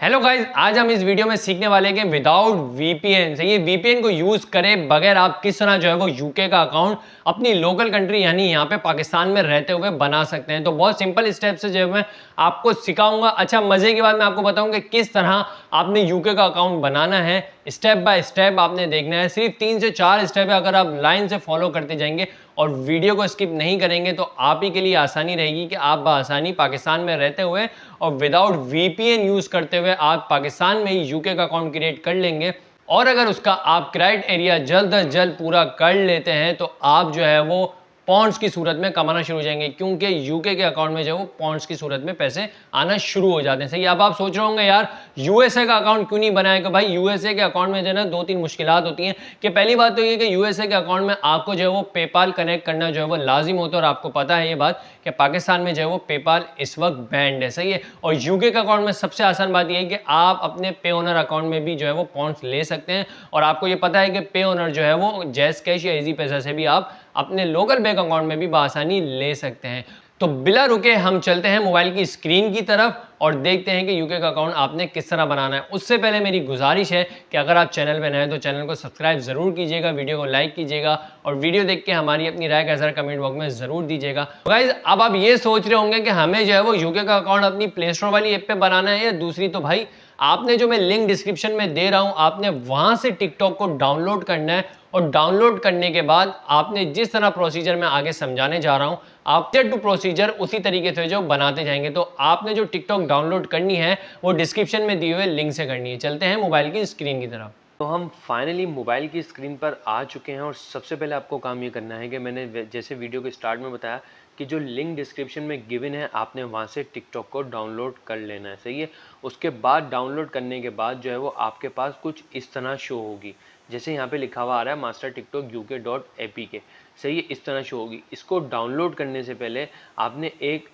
Hello guys, आज हम इस वीडियो में सीखने वाले हैं कि विदाउट वीपीएन से ये वीपीएन को यूज करें बगैर आप किस तरह जो है वो यूके का अकाउंट अपनी लोकल कंट्री यानी यहाँ पे पाकिस्तान में रहते हुए बना सकते हैं। तो बहुत सिंपल स्टेप से जो है मैं आपको सिखाऊंगा। अच्छा, मजे की बात मैं आपको बताऊंगा कि किस तरह आपने यूके का अकाउंट बनाना है। स्टेप बाय स्टेप आपने देखना है। सिर्फ 3 से 4 स्टेप है, अगर आप लाइन से फॉलो करते जाएंगे और वीडियो को स्किप नहीं करेंगे तो आप ही के लिए आसानी रहेगी कि आप बआसानी पाकिस्तान में रहते हुए और विदाउट वीपीएन यूज करते हुए आप पाकिस्तान में ही यूके का अकाउंट क्रिएट कर लेंगे। और अगर उसका आप क्राइटेरिया जल्द अज जल्द पूरा कर लेते हैं तो आप जो है वो पॉन्ड्स की सूरत में कमाना शुरू हो जाएंगे, क्योंकि यूके के अकाउंट में जो है वो पॉन्ड्स की सूरत में पैसे आना शुरू हो जाते हैं। सही, अब आप सोच रहे होंगे यार यूएसए का अकाउंट क्यों नहीं बनाया? कि भाई यूएसए के अकाउंट में जो है ना 2-3 मुश्किलात होती हैं। कि पहली बात तो ये कि यूएसए के अकाउंट में आपको जो है वो पेपाल कनेक्ट करना जो है वो लाजिम होता है, और आपको पता है ये बात कि पाकिस्तान में जो है वो पेपाल इस वक्त बैंड है। सही है। और यूके के अकाउंट में सबसे आसान बात यह है कि आप अपने पे ओनर अकाउंट में भी जो है वो पॉइंट्स ले सकते हैं। और आपको ये पता है कि पे ओनर जो है वो जैस कैश या इजी पैसा से भी आप अपने लोकल बैंक अकाउंट में भी बआसानी ले सकते हैं। तो बिला रुके हम चलते हैं मोबाइल की स्क्रीन की तरफ और देखते हैं कि यूके का अकाउंट आपने किस तरह बनाना है। उससे पहले मेरी गुजारिश है कि अगर आप चैनल पर नए हैं तो चैनल को सब्सक्राइब जरूर कीजिएगा, वीडियो को लाइक कीजिएगा और वीडियो देख के हमारी अपनी राय का ज़रा कमेंट बॉक्स में जरूर दीजिएगा। गाइस, अब आप ये सोच रहे होंगे कि हमें जो है वो यूके का अकाउंट अपनी प्ले स्टोर वाली ऐप पे बनाना है या दूसरी। तो भाई आपने जो मैं लिंक डिस्क्रिप्शन में दे रहा हूं, आपने वहां से टिकटॉक को डाउनलोड करना है। और डाउनलोड करने के बाद आपने जिस तरह प्रोसीजर मैं आगे समझाने जा रहा हूं, आप टू प्रोसीजर उसी तरीके से जो बनाते जाएंगे। तो आपने जो टिकटॉक डाउनलोड करनी है वो डिस्क्रिप्शन में दिए हुए लिंक से करनी है। चलते हैं मोबाइल की स्क्रीन की तरफ। तो हम फाइनली मोबाइल की स्क्रीन पर आ चुके हैं और सबसे पहले आपको काम ये करना है कि मैंने जैसे वीडियो के स्टार्ट में बताया कि जो लिंक डिस्क्रिप्शन में गिवन है आपने वहाँ से टिकटॉक को डाउनलोड कर लेना है। सही है। उसके बाद डाउनलोड करने के बाद जो है वो आपके पास कुछ इस तरह शो होगी, जैसे यहाँ पे लिखा हुआ आ रहा है मास्टर टिकटॉक UK.APK। सही है, इस तरह शो होगी। इसको डाउनलोड करने से पहले आपने एक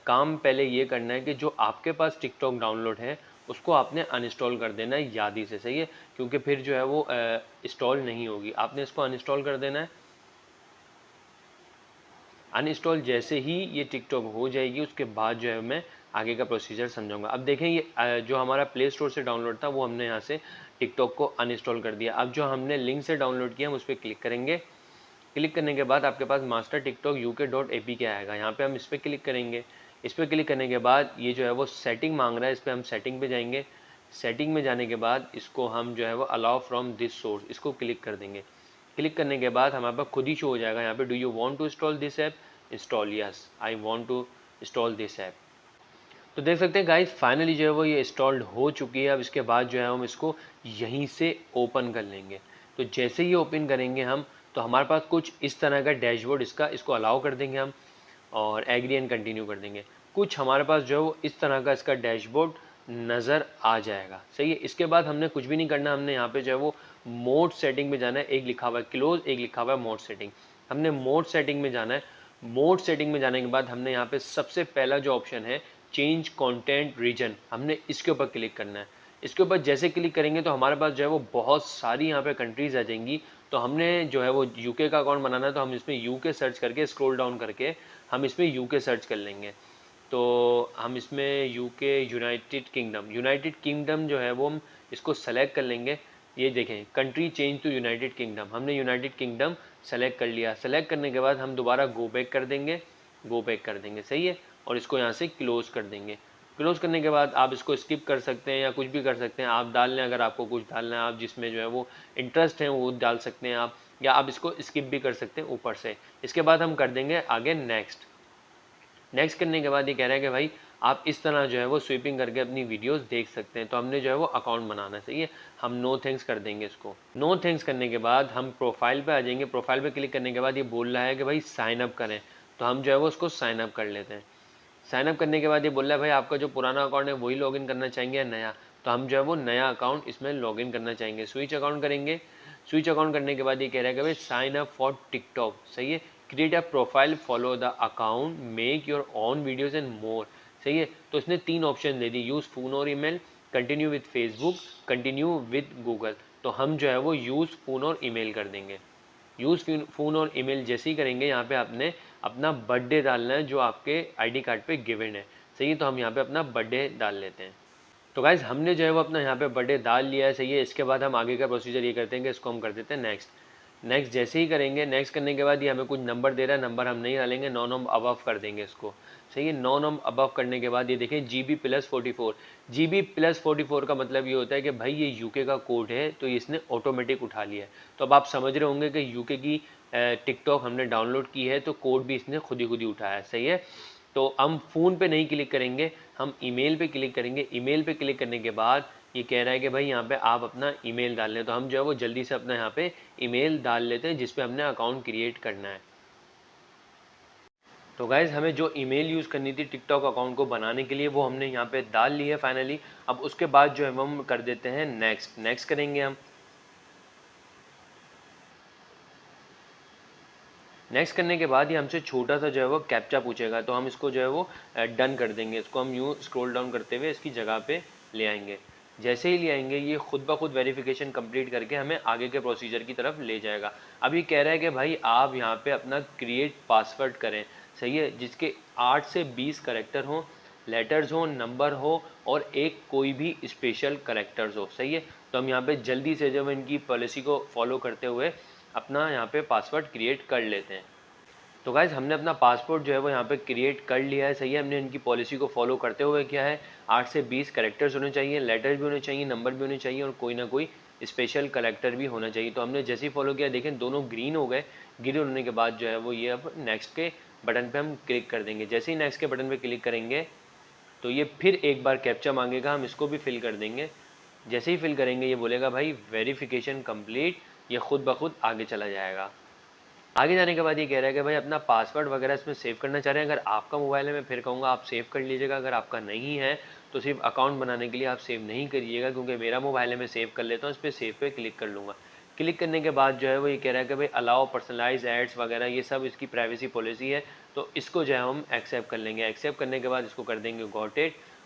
काम पहले ये करना है कि जो आपके पास टिकटॉक डाउनलोड है उसको आपने अनइंस्टॉल कर देना है याद ही से। सही है, क्योंकि फिर जो है वो इंस्टॉल नहीं होगी। आपने इसको अनइंस्टॉल कर देना है। अनइंस्टॉल जैसे ही ये टिकटॉक हो जाएगी उसके बाद जो है मैं आगे का प्रोसीजर समझाऊंगा। अब देखें, ये जो हमारा प्ले स्टोर से डाउनलोड था वो हमने यहाँ से टिकटॉक को अनइंस्टॉल कर दिया। अब जो हमने लिंक से डाउनलोड किया हम उस पर क्लिक करेंगे। क्लिक करने के बाद आपके पास मास्टर टिकटॉक UK.APK आएगा। यहाँ पे हम इस पर क्लिक करेंगे। इस पर क्लिक करने के बाद ये जो है वो सेटिंग मांग रहा है, इस पर हम सेटिंग पे जाएंगे। सेटिंग में जाने के बाद इसको हम जो है वो अलाउ फ्रॉम दिस सोर्स इसको क्लिक कर देंगे। क्लिक करने के बाद हमारे पास खुद ही शो हो जाएगा यहाँ पे, do you want to install this app? Install, yes I want to install this app. तो देख सकते हैं गाइस, फाइनली जो है वो ये इंस्टॉल्ड हो चुकी है। अब इसके बाद जो है हम इसको यहीं से ओपन कर लेंगे। तो जैसे ही ओपन करेंगे हम तो हमारे पास कुछ इस तरह का डैशबोर्ड, इसको अलाउ कर देंगे हम और एग्री एंड कंटिन्यू कर देंगे। कुछ हमारे पास जो है वो इस तरह का इसका डैशबोर्ड नज़र आ जाएगा। सही है। इसके बाद हमने कुछ भी नहीं करना, हमने यहाँ पे जो है वो मोड सेटिंग में जाना है। एक लिखा हुआ है क्लोज, एक लिखा हुआ है मोड सेटिंग। हमने मोड सेटिंग में जाना है। मोड सेटिंग में जाने के बाद हमने यहाँ पे सबसे पहला जो ऑप्शन है चेंज कंटेंट रीजन, हमने इसके ऊपर क्लिक करना है। इसके ऊपर जैसे क्लिक करेंगे तो हमारे पास जो है वो बहुत सारी यहाँ पे कंट्रीज आ जाएंगी। तो हमने जो है वो यूके का अकाउंट बनाना है तो हम इसमें यूके सर्च करके स्क्रॉल डाउन करके हम इसमें यूके सर्च कर लेंगे। तो हम इसमें यूके यूनाइटेड किंगडम जो है वो हम इसको सेलेक्ट कर लेंगे। ये देखें, country change to United Kingdom, हमने यूनाइटेड किंगडम सेलेक्ट कर लिया। सेलेक्ट करने के बाद हम दोबारा गो बैक कर देंगे, सही है। और इसको यहाँ से क्लोज कर देंगे। क्लोज करने के बाद आप इसको स्किप कर सकते हैं या कुछ भी कर सकते हैं, आप डाल लें। अगर आपको कुछ डालना है, आप जिसमें जो है वो इंटरेस्ट है वो डाल सकते हैं आप, या आप इसको स्किप भी कर सकते हैं ऊपर से। इसके बाद हम कर देंगे आगे नेक्स्ट। नेक्स्ट करने के बाद ये कह रहा है कि भाई आप इस तरह जो है वो स्वीपिंग करके अपनी वीडियोस देख सकते हैं। तो हमने जो है वो अकाउंट बनाना है। सही है, हम नो थैंक्स कर देंगे इसको। नो थैंक्स करने के बाद हम प्रोफाइल पे आ जाएंगे। प्रोफाइल पे क्लिक करने के बाद ये बोल रहा है कि भाई साइन अप करें, तो हम जो है वो उसको साइन अप कर लेते हैं। साइन अप करने के बाद ये बोल रहा है भाई आपका जो पुराना अकाउंट है वही लॉगिन करना चाहेंगे या नया, तो हम जो है वो नया अकाउंट इसमें लॉगिन करना चाहेंगे। स्विच अकाउंट करेंगे। स्विच अकाउंट करने के बाद ये कह रहा है कि भाई साइन अप फॉर टिकटॉक। सही है, create a profile, follow the account, make your own videos and more. सही है, तो इसने 3 ऑप्शन दे दी, यूज़ फोन और email, continue with Facebook, continue with Google. तो हम जो है वो यूज़ फोन और ईमेल कर देंगे। यूज़ फ़ोन और ईमेल जैसे ही करेंगे यहाँ पे आपने अपना बर्थडे डालना है जो आपके आईडी कार्ड पे गिवन है। सही है, तो हम यहाँ पे अपना बर्थडे डाल लेते हैं। तो गाइज़ हमने जो है वो अपना यहाँ पे बर्थडे डाल लिया है, सही है। इसके बाद हम आगे का प्रोसीजर ये करते हैं कि इसको हम कर देते हैं नेक्स्ट जैसे ही करेंगे, नेक्स्ट करने के बाद ये हमें कुछ नंबर दे रहा है, नंबर हम नहीं डालेंगे, नॉन हम अबव कर देंगे इसको, सही है। नॉन हम अबव करने के बाद ये देखें GB+44, GB+44 का मतलब ये होता है कि भाई ये यूके का कोड है, तो इसने ऑटोमेटिक उठा लिया है। तो अब आप समझ रहे होंगे कि यूके की टिकटॉक हमने डाउनलोड की है, तो कोड भी इसने खुद ही उठाया है, सही है। तो हम फ़ोन पे नहीं क्लिक करेंगे, हम ईमेल पे क्लिक करेंगे। ईमेल पे क्लिक करने के बाद ये कह रहा है कि भाई यहाँ पे आप अपना ईमेल डाल लें, तो हम जो है वो जल्दी से अपना यहाँ पे ईमेल डाल लेते हैं जिस पे हमने अकाउंट क्रिएट करना है। तो गाइज़ हमें जो ईमेल यूज़ करनी थी टिकटॉक अकाउंट को बनाने के लिए वो हमने यहाँ पे डाल ली है फाइनली। अब उसके बाद जो है हम कर देते हैं नेक्स्ट करेंगे हम। नेक्स्ट करने के बाद ये हमसे छोटा सा जो है वो कैप्चा पूछेगा, तो हम इसको जो है वो डन कर देंगे। इसको हम यूँ स्क्रॉल डाउन करते हुए इसकी जगह पे ले आएंगे। जैसे ही ले आएंगे ये खुद ब खुद वेरिफिकेशन कंप्लीट करके हमें आगे के प्रोसीजर की तरफ ले जाएगा। अब ये कह रहा है कि भाई आप यहाँ पे अपना क्रिएट पासवर्ड करें, सही है, जिसके 8 से 20 करेक्टर हों, लेटर्स हो, नंबर हो और एक कोई भी स्पेशल करेक्टर्स हो, सही है। तो हम यहाँ पे जल्दी से जब इनकी पॉलिसी को फॉलो करते हुए अपना यहाँ पे पासवर्ड क्रिएट कर लेते हैं। तो गाइज़ हमने अपना पासवर्ड जो है वो यहाँ पे क्रिएट कर लिया है, सही है। हमने इनकी पॉलिसी को फॉलो करते हुए क्या है 8 से 20 करेक्टर्स होने चाहिए, लेटर भी होने चाहिए, नंबर भी होने चाहिए और कोई ना कोई स्पेशल करेक्टर भी होना चाहिए। तो हमने जैसे ही फॉलो किया देखें दोनों ग्रीन हो गए। ग्रीन होने के बाद जो है वो ये अब नेक्स्ट के बटन पर हम क्लिक कर देंगे। जैसे ही नेक्स्ट के बटन पर क्लिक करेंगे तो ये फिर एक बार कैप्चा मांगेगा, हम इसको भी फिल कर देंगे। जैसे ही फिल करेंगे ये बोलेगा भाई वेरिफिकेशन कंप्लीट, ये खुद ब खुद आगे चला जाएगा। आगे जाने के बाद ये कह रहा है कि भाई अपना पासवर्ड वगैरह इसमें सेव करना चाह रहे हैं। अगर आपका मोबाइल है मैं फिर कहूँगा आप सेव कर लीजिएगा, अगर आपका नहीं है तो सिर्फ अकाउंट बनाने के लिए आप सेव नहीं करिएगा, क्योंकि मेरा मोबाइल है मैं सेव कर लेता हूँ, इस पर सेव पे क्लिक कर लूँगा। क्लिक करने के बाद जो है वो ये कह रहा है कि भाई अलाउ पर्सनलाइज एड्स वगैरह ये सब इसकी प्राइवेसी पॉलिसी है, तो इसको जो है हम एक्सेप्ट कर लेंगे। एक्सेप्ट करने के बाद इसको कर देंगे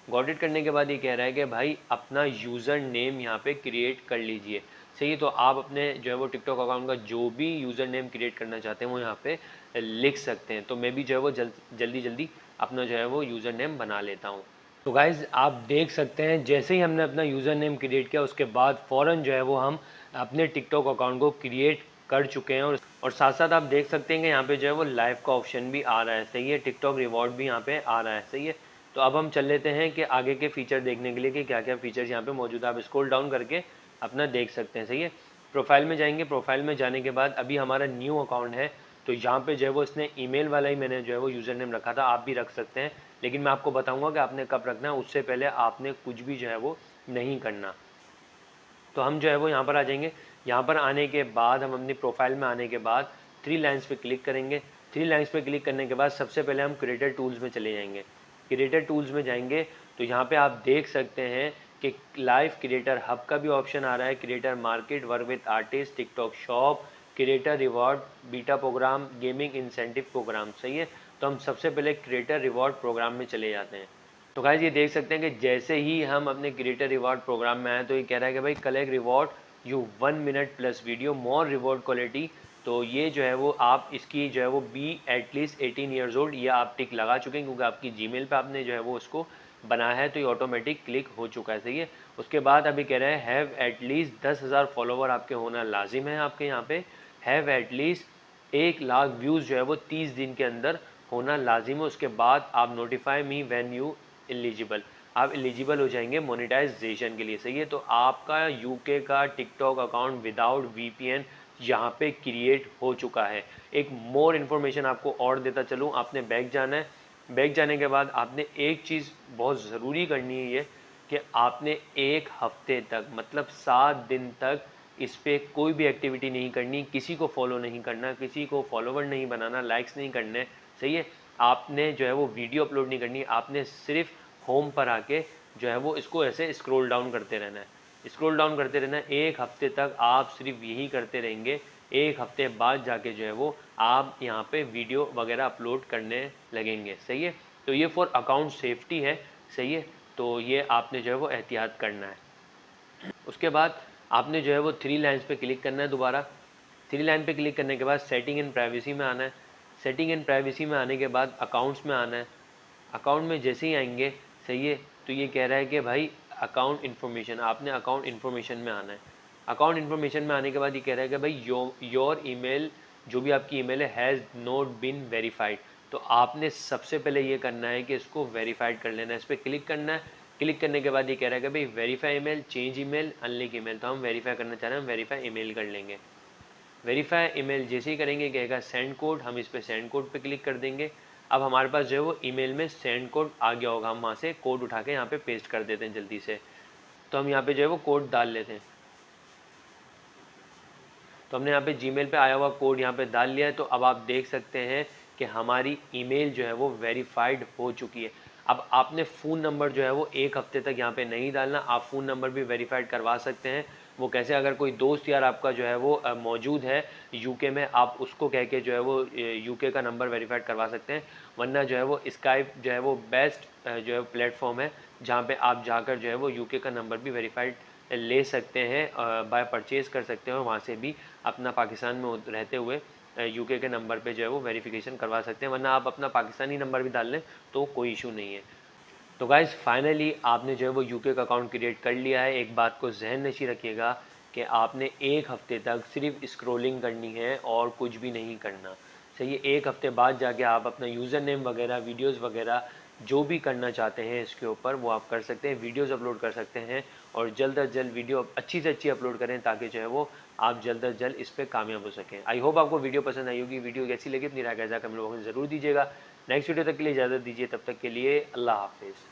गॉट इट करने के बाद ये कह रहा है कि भाई अपना यूज़र नेम यहाँ पे क्रिएट कर लीजिए, सही है। तो आप अपने जो है वो टिकटॉक अकाउंट का जो भी यूज़र नेम क्रिएट करना चाहते हैं वो यहाँ पे लिख सकते हैं। तो मैं भी जो है वो जल्दी अपना जो है वो यूज़र नेम बना लेता हूँ। तो गाइज़ आप देख सकते हैं जैसे ही हमने अपना यूज़र नेम क्रिएट किया उसके बाद फ़ौरन जो है वो हम अपने टिकटॉक अकाउंट को क्रिएट कर चुके हैं। और साथ साथ आप देख सकते हैं कि यहाँ पे जो है वो लाइव का ऑप्शन भी आ रहा है, सही है। टिकटॉक रिवॉर्ड भी यहाँ पे आ रहा है, सही है। तो अब हम चल लेते हैं कि आगे के फीचर देखने के लिए कि क्या क्या फीचर्स यहाँ पे मौजूद है। आप स्क्रॉल डाउन करके अपना देख सकते हैं, सही है। प्रोफाइल में जाएंगे, प्रोफाइल में जाने के बाद अभी हमारा न्यू अकाउंट है, तो यहाँ पे जो है वो इसने ईमेल वाला ही मैंने जो है वो यूज़र नेम रखा था, आप भी रख सकते हैं, लेकिन मैं आपको बताऊंगा कि आपने कब रखना है। उससे पहले आपने कुछ भी जो है वो नहीं करना। तो हम जो है वो यहाँ पर आ जाएंगे। यहाँ पर आने के बाद हम अपनी प्रोफाइल में आने के बाद 3 लाइन्स पे क्लिक करेंगे। 3 लाइन्स पे क्लिक करने के बाद सबसे पहले हम क्रिएटर टूल्स में चले जाएंगे। क्रिएटर टूल्स में जाएंगे तो यहाँ पे आप देख सकते हैं कि लाइव क्रिएटर हब का भी ऑप्शन आ रहा है, creator market, work with artist, TikTok shop, creator reward, beta program, gaming incentive program, सही है। तो हम सबसे पहले क्रिएटर रिवॉर्ड प्रोग्राम में चले जाते हैं। तो गाइस ये देख सकते हैं कि जैसे ही हम अपने क्रिएटर रिवॉर्ड प्रोग्राम में आए तो ये कह रहा है कि भाई collect reward you 1 minute plus video more reward quality. तो ये जो है वो आप इसकी जो है वो बी एटलीस्ट 18 ईयर्स ओल्ड ये आप टिक लगा चुके हैं, क्योंकि आपकी जीमेल पे आपने जो है वो उसको बनाया है, तो ये ऑटोमेटिक क्लिक हो चुका है, सही है। उसके बाद अभी कह रहे हैं हैव एटलीस्ट 10,000 फॉलोवर आपके होना लाजिम है। आपके यहाँ पे हैव एटलीस्ट 1 लाख व्यूज़ जो है वो 30 दिन के अंदर होना लाजिम है। उसके बाद आप notify me when you eligible, आप एलिजिबल हो जाएंगे मोनेटाइजेशन के लिए, सही है। तो आपका यूके का टिकटॉक अकाउंट विदाउट वीपीएन यहाँ पे क्रिएट हो चुका है। एक मोर इन्फॉर्मेशन आपको और देता चलूँ, आपने बैक जाना है। बैक जाने के बाद आपने एक चीज़ बहुत ज़रूरी करनी है ये कि आपने 1 हफ्ते तक मतलब 7 दिन तक इस पर कोई भी एक्टिविटी नहीं करनी, किसी को फॉलो नहीं करना, किसी को फॉलोवर नहीं बनाना, लाइक्स नहीं करने, सही है। आपने जो है वो वीडियो अपलोड नहीं करनी, आपने सिर्फ होम पर आके जो है वो इसको ऐसे स्क्रॉल डाउन करते रहना है, स्क्रॉल डाउन करते रहना है। 1 हफ्ते तक आप सिर्फ यही करते रहेंगे। 1 हफ्ते बाद जाके जो है वो आप यहाँ पे वीडियो वगैरह अपलोड करने लगेंगे, सही है। तो ये फॉर अकाउंट सेफ्टी है, सही है। तो ये आपने जो है वो एहतियात करना है। उसके बाद आपने जो है वो 3 लाइन्स पे क्लिक करना है दोबारा। 3 लाइन पे क्लिक करने के बाद सेटिंग एंड प्राइवेसी में आना है। सेटिंग एंड प्राइवेसी में आने के बाद अकाउंट्स में आना है। अकाउंट में जैसे ही आएंगे, सही है, तो ये कह रहा है कि भाई अकाउंट इन्फॉर्मेशन, आपने अकाउंट इन्फॉर्मेशन में आना है। अकाउंट इन्फॉर्मेशन में आने के बाद ये कह रहा है कि भाई योर ईमेल, जो भी आपकी ईमेल है, हैज़ नॉट बीन वेरीफाइड। तो आपने सबसे पहले ये करना है कि इसको वेरीफाइड कर लेना है, इस पर क्लिक करना है। क्लिक करने के बाद ये कह रहा है कि भाई verify email, change email, unlink email. तो हम वेरीफाई करना चाह रहे हैं, हम वेरीफाई ईमेल कर लेंगे। वेरीफाई ईमेल जैसे ही करेंगे कहेगा सेंड कोड, हम इस पर सेंड कोड पे क्लिक कर देंगे। अब हमारे पास जो है वो ईमेल में सेंड कोड आ गया होगा, हम वहाँ से कोड उठा के यहाँ पे पेस्ट कर देते हैं जल्दी से। तो हम यहाँ पे जो है वो कोड डाल लेते हैं। तो हमने यहाँ पे जीमेल पे आया हुआ कोड यहाँ पे डाल लिया है। तो अब आप देख सकते हैं कि हमारी ईमेल जो है वो वेरीफाइड हो चुकी है। अब आपने फ़ोन नंबर जो है वो 1 हफ्ते तक यहाँ पे नहीं डालना, आप फ़ोन नंबर भी वेरीफाइड करवा सकते हैं। वो कैसे, अगर कोई दोस्त यार आपका जो है वो मौजूद है यूके में, आप उसको कह के जो है वो यूके का नंबर वेरीफाइड करवा सकते हैं। वरना जो है वो स्काइप जो है वो बेस्ट जो है प्लेटफॉर्म है, जहाँ पे आप जाकर जो है वो यूके का नंबर भी वेरीफाइड ले सकते हैं, बाय परचेज़ कर सकते हैं, और वहाँ से भी अपना पाकिस्तान में रहते हुए यूके के नंबर पे जो है वो वेरिफिकेशन करवा सकते हैं। वरना आप अपना पाकिस्तानी नंबर भी डाल लें तो कोई इशू नहीं है। तो गाइज़ फाइनली आपने जो है वो यूके का अकाउंट क्रिएट कर लिया है। एक बात को जहन नशी रखिएगा कि आपने 1 हफ्ते तक सिर्फ स्क्रॉलिंग करनी है और कुछ भी नहीं करना। सही है, 1 हफ्ते बाद जाके आप अपना यूज़र नेम वगैरह, वीडियोज़ वगैरह जो भी करना चाहते हैं इसके ऊपर वो आप कर सकते हैं, वीडियोज़ अपलोड कर सकते हैं। और जल्द अज जल्द वीडियो अच्छी से अच्छी अपलोड करें ताकि जो है वो आप जल्द अज जल्द इस पर कामयाब हो सकें। आई होप आपको वीडियो पसंद आई होगी। वीडियो कैसी लगी अपनी राय का कमेंट बॉक्स में ज़रूर दीजिएगा। नेक्स्ट वीडियो तक के लिए इजाज़त दीजिए, तब तक के लिए अल्लाह हाफिज़।